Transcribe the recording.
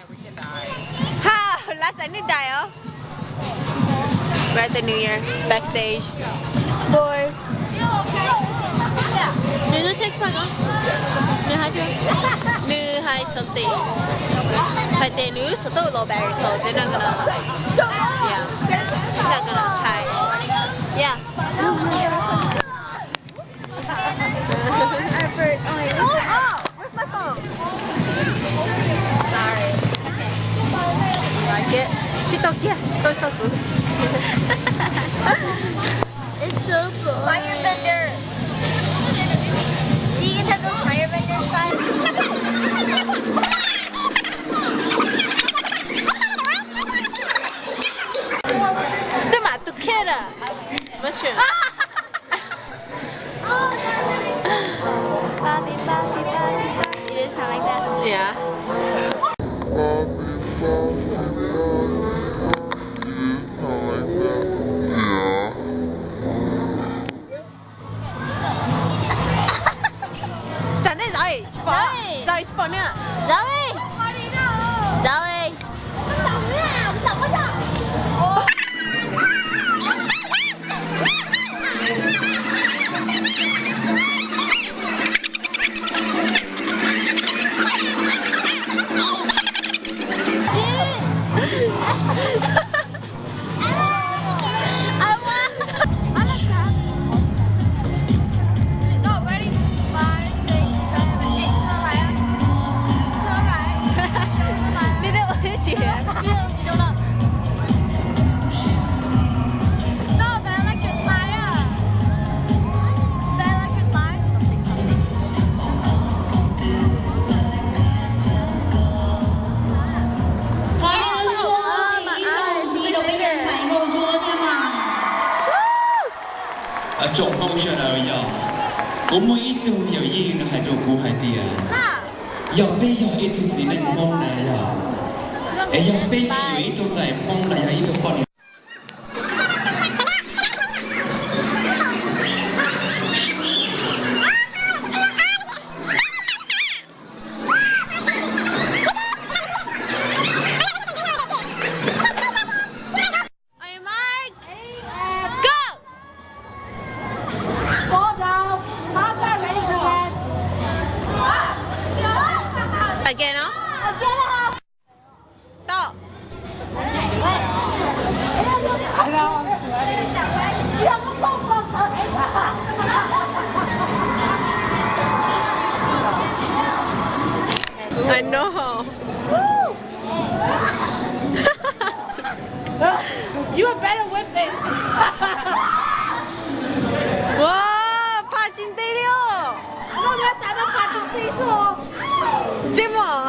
How? Last time you die, oh? We're at the New Year, backstage. Door. New text pa, no? New hi to? New hi something. But they knew so low battery, so they're not gonna, yeah. They're not gonna try. Yeah. Where's my phone? Sorry. Like it? She took, yeah, so cool. It's so cool. Firebender. Do you get those firebender signs? Tomato mushroom. Bobby. You didn't sound like that? Yeah. Trong phong trào nào giờ cũng mới ít tu giờ gì nó hay trong cú hay tiền giờ bây giờ ít tu gì nên phong này giờ ấy giờ bây giờ ít tu này phong này ít tu phong Again, huh? Stop. I know. You are better with this. Wow, 파진대요. 너 왜 나만 봐도 찌모.